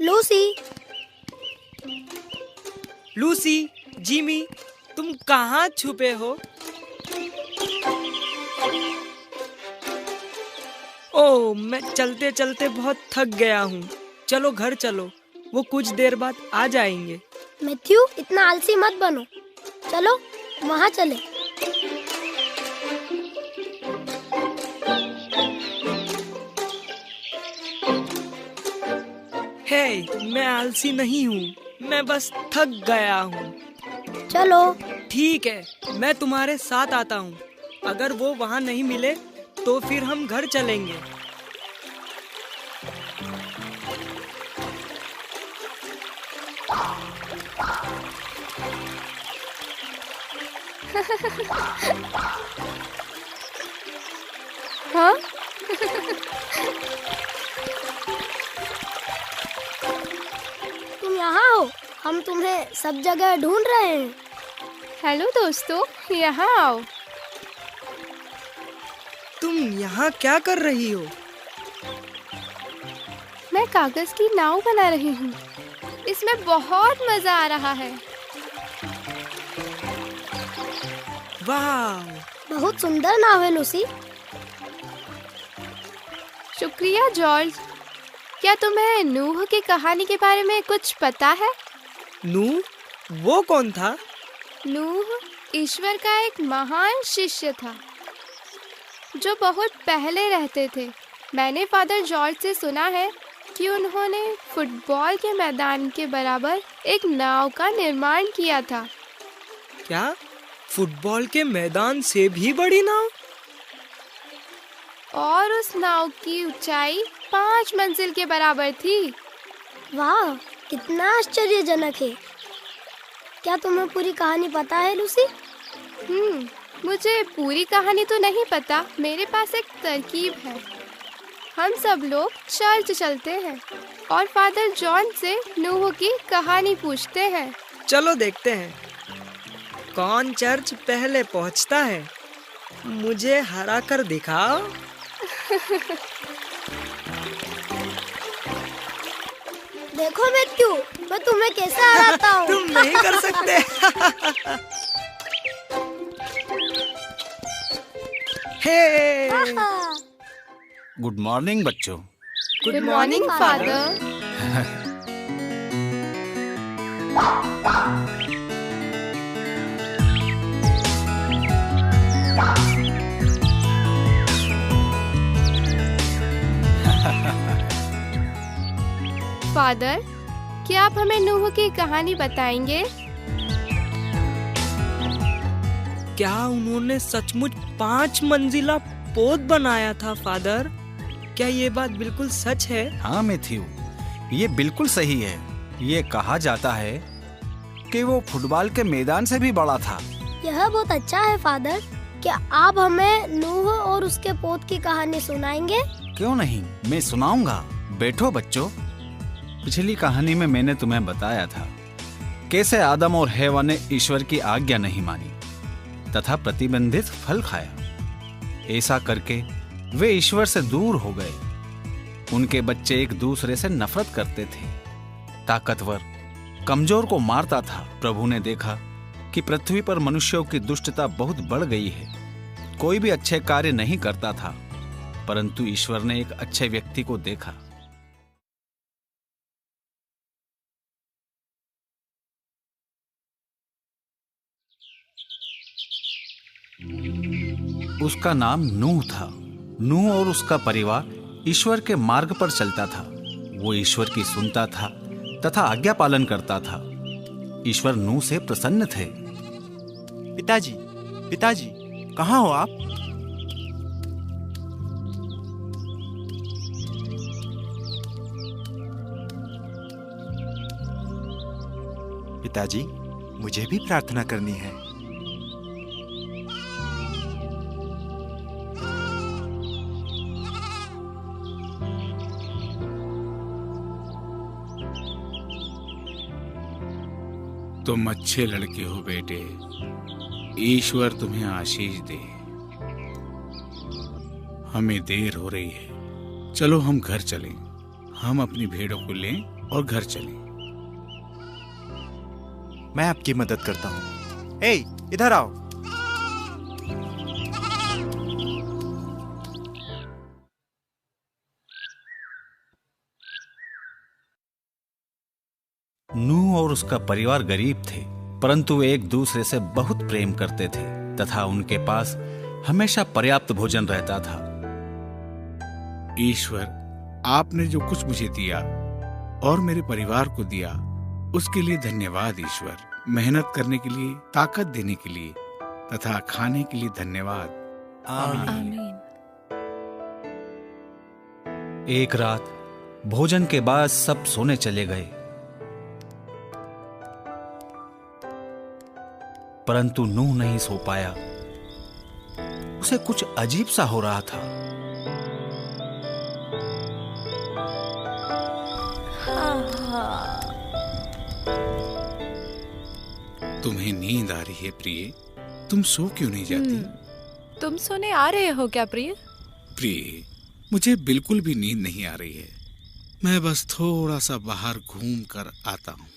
Lucy, Lucy, Jimmy, तुम कहाँ छुपे हो? ओह, मैं चलते चलते बहुत थक गया हूँ। चलो घर चलो, वो कुछ देर बाद आ जाएंगे। मैथ्यू इतना आलसी मत बनो। चलो वहाँ चले। हे, मैं आलसी नहीं हूँ, मैं बस थक गया हूँ। चलो। ठीक है, मैं तुम्हारे साथ आता हूँ। अगर वो वहाँ नहीं मिले तो फिर हम घर चलेंगे। हाँ? तुम यहाँ हो? हम तुम्हें सब जगह ढूंढ रहे हैं। हेलो दोस्तों, यहाँ आओ। तुम यहाँ क्या कर रही हो? मैं कागज की नाव बना रही हूँ। इसमें बहुत मजा आ रहा है। वाह, बहुत सुंदर नाव है लूसी। शुक्रिया जॉर्ज। क्या तुम्हें नूह की कहानी के बारे में कुछ पता है? नूह? वो कौन था? नूह ईश्वर का एक महान शिष्य था जो बहुत पहले रहते थे। मैंने फादर जॉर्ज से सुना है कि उन्होंने फुटबॉल के मैदान के बराबर एक नाव का निर्माण किया था। क्या फुटबॉल के मैदान से भी बड़ी नाव? और उस नाव की ऊंचाई 5 मंजिल के बराबर थी। वाह, कितना आश्चर्यजनक है। क्या तुम्हें पूरी कहानी पता है लूसी? मुझे पूरी कहानी तो नहीं पता। मेरे पास एक तरकीब है। हम सब लोग चर्च चलते हैं और फादर जॉन से नूह की कहानी पूछते हैं। चलो देखते हैं कौन चर्च पहले पहुंचता है। मुझे हरा कर दिखाओ। देखो मैथ्यू, मैं तुम्हें कैसे हराता हूँ। तुम नहीं कर सकते। हे! गुड मॉर्निंग बच्चों। Good morning father. फादर, क्या आप हमें नूह की कहानी बताएंगे? क्या उन्होंने सचमुच 5 मंजिला पोत बनाया था फादर? क्या ये बात बिल्कुल सच है? हाँ मैथ्यू, ये बिल्कुल सही है। ये कहा जाता है कि वो फुटबॉल के मैदान से भी बड़ा था। यह बहुत अच्छा है फादर। क्या आप हमें नूह और उसके पोत की कहानी सुनाएंगे? क्यों नहीं, मैं सुनाऊंगा। बैठो बच्चों। पिछली कहानी में मैंने तुम्हें बताया था कैसे आदम और हव्वा ने ईश्वर की आज्ञा नहीं मानी तथा प्रतिबंधित फल खाया। ऐसा करके वे ईश्वर से दूर हो गए। उनके बच्चे एक दूसरे से नफरत करते थे। ताकतवर कमजोर को मारता था। प्रभु ने देखा कि पृथ्वी पर मनुष्यों की दुष्टता बहुत बढ़ गई है। कोई भी अच्छे कार्य नहीं करता था, परंतु ईश्वर ने एक अच्छे व्यक्ति को देखा। उसका नाम नूह था। नूह और उसका परिवार ईश्वर के मार्ग पर चलता था। वो ईश्वर की सुनता था तथा आज्ञा पालन करता था। ईश्वर नूह से प्रसन्न थे। पिताजी, पिताजी, कहाँ हो आप? पिताजी, मुझे भी प्रार्थना करनी है। तुम अच्छे लड़के हो बेटे, ईश्वर तुम्हें आशीष दे। हमें देर हो रही है, चलो हम घर चलें। हम अपनी भेड़ों को लें और घर चलें। मैं आपकी मदद करता हूँ। ए, इधर आओ। नूह और उसका परिवार गरीब थे, परंतु एक दूसरे से बहुत प्रेम करते थे तथा उनके पास हमेशा पर्याप्त भोजन रहता था। ईश्वर, आपने जो कुछ मुझे दिया और मेरे परिवार को दिया, उसके लिए धन्यवाद ईश्वर। मेहनत करने के लिए, ताकत देने के लिए तथा खाने के लिए धन्यवाद। आमीन। एक रात भोजन के बाद सब सोने चले गए, परंतु नूह नहीं सो पाया। उसे कुछ अजीब सा हो रहा था। तुम्हें नींद आ रही है प्रिय? तुम सो क्यों नहीं जाती? तुम सोने आ रहे हो क्या प्रिय? प्रिय, मुझे बिल्कुल भी नींद नहीं आ रही है। मैं बस थोड़ा सा बाहर घूम कर आता हूँ।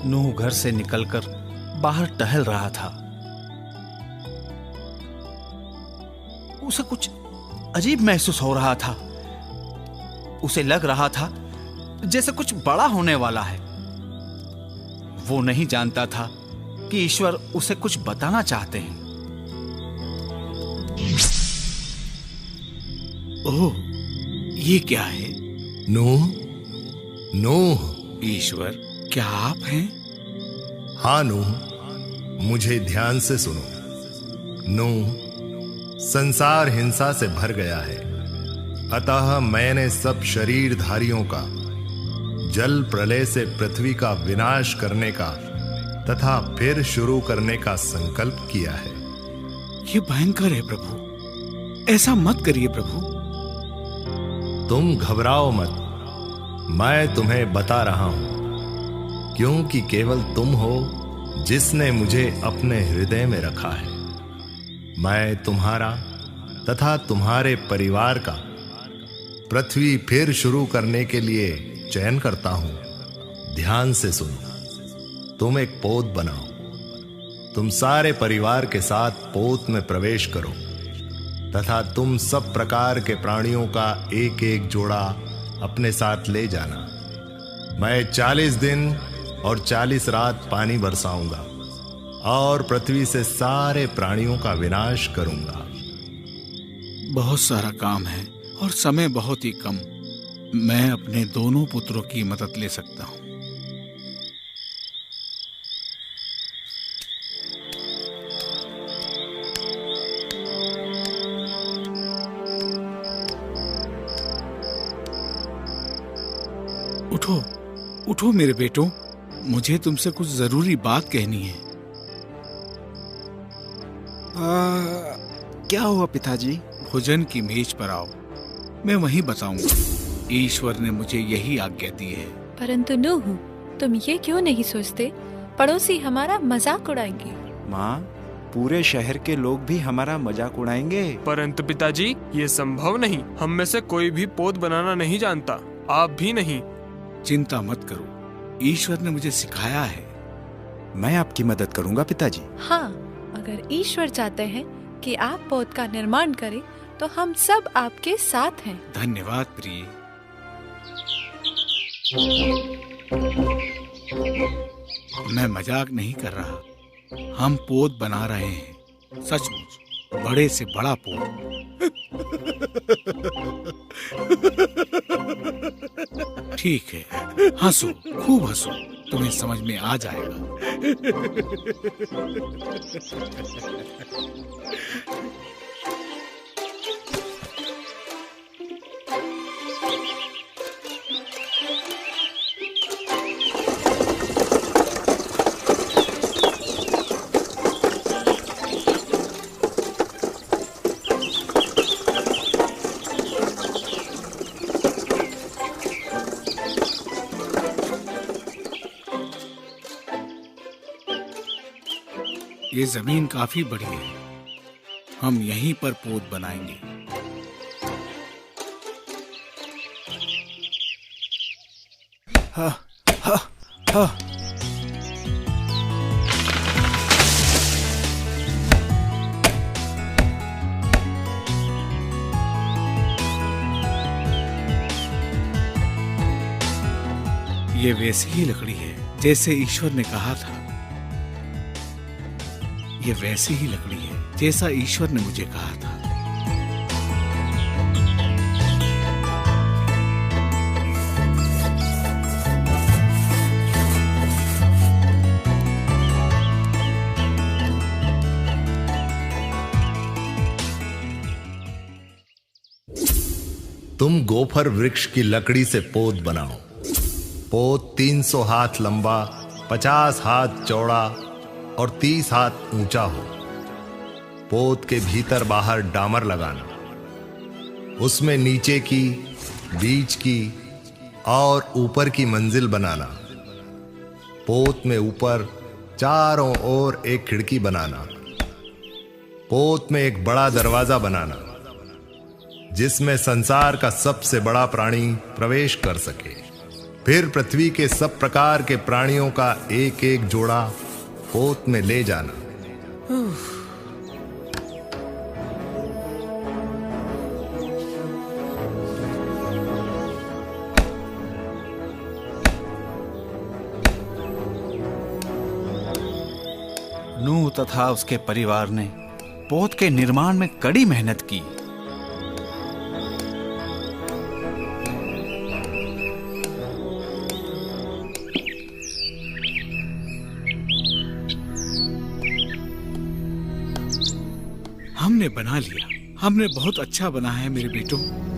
नूह घर से निकलकर बाहर टहल रहा था। उसे कुछ अजीब महसूस हो रहा था। उसे लग रहा था जैसे कुछ बड़ा होने वाला है। वो नहीं जानता था कि ईश्वर उसे कुछ बताना चाहते हैं। ओह, ये क्या है? नूह, नूह। ईश्वर, क्या आप हैं? हाँ नूह, मुझे ध्यान से सुनो। नूह, संसार हिंसा से भर गया है, अतः मैंने सब शरीरधारियों का जल प्रलय से पृथ्वी का विनाश करने का तथा फिर शुरू करने का संकल्प किया है। ये भयंकर है प्रभु, ऐसा मत करिए प्रभु। तुम घबराओ मत, मैं तुम्हें बता रहा हूं, क्योंकि केवल तुम हो जिसने मुझे अपने हृदय में रखा है। मैं तुम्हारा तथा तुम्हारे परिवार का पृथ्वी फिर शुरू करने के लिए चयन करता हूं। ध्यान से सुनो। तुम एक पोत बनाओ। तुम सारे परिवार के साथ पोत में प्रवेश करो तथा तुम सब प्रकार के प्राणियों का एक एक जोड़ा अपने साथ ले जाना। मैं 40 दिन और 40 रात पानी बरसाऊंगा और पृथ्वी से सारे प्राणियों का विनाश करूंगा। बहुत सारा काम है और समय बहुत ही कम। मैं अपने दोनों पुत्रों की मदद ले सकता हूं। उठो, उठो मेरे बेटों, मुझे तुमसे कुछ जरूरी बात कहनी है। क्या हुआ पिताजी? भोजन की मेज पर आओ, मैं वहीं बताऊंगा। ईश्वर ने मुझे यही आज्ञा दी है। परंतु नूह, तुम ये क्यों नहीं सोचते? पड़ोसी हमारा मजाक उड़ाएंगे। माँ, पूरे शहर के लोग भी हमारा मजाक उड़ाएंगे। परंतु पिताजी, ये संभव नहीं। हम में से कोई भी पोत बनाना नहीं जानता, आप भी नहीं। चिंता मत करो, ईश्वर ने मुझे सिखाया है। मैं आपकी मदद करूंगा पिताजी। हाँ, अगर ईश्वर चाहते हैं कि आप पोत का निर्माण करें, तो हम सब आपके साथ हैं। धन्यवाद प्रिय। मैं मजाक नहीं कर रहा, हम पोत बना रहे हैं, सचमुच बड़े से बड़ा पोत। ठीक है, हंसो, खूब हंसो, तुम्हें समझ में आ जाएगा। ये जमीन काफी बड़ी है, हम यहीं पर पोत बनाएंगे। हा, हा, हा। ये वैसी ही लकड़ी है जैसे ईश्वर ने कहा था। ये वैसी ही लकड़ी है जैसा ईश्वर ने मुझे कहा था। तुम गोफर वृक्ष की लकड़ी से पोत बनाओ। पोत 300 हाथ लंबा, 50 हाथ चौड़ा और 30 हाथ ऊंचा हो। पोत के भीतर बाहर डामर लगाना। उसमें नीचे की, बीच की और ऊपर की मंजिल बनाना। पोत में ऊपर चारों ओर एक खिड़की बनाना। पोत में एक बड़ा दरवाजा बनाना जिसमें संसार का सबसे बड़ा प्राणी प्रवेश कर सके। फिर पृथ्वी के सब प्रकार के प्राणियों का एक एक जोड़ा पोत में ले जाना। नूह तथा उसके परिवार ने पोत के निर्माण में कड़ी मेहनत की। हमने बना लिया। हमने बहुत अच्छा बना है मेरे बेटों।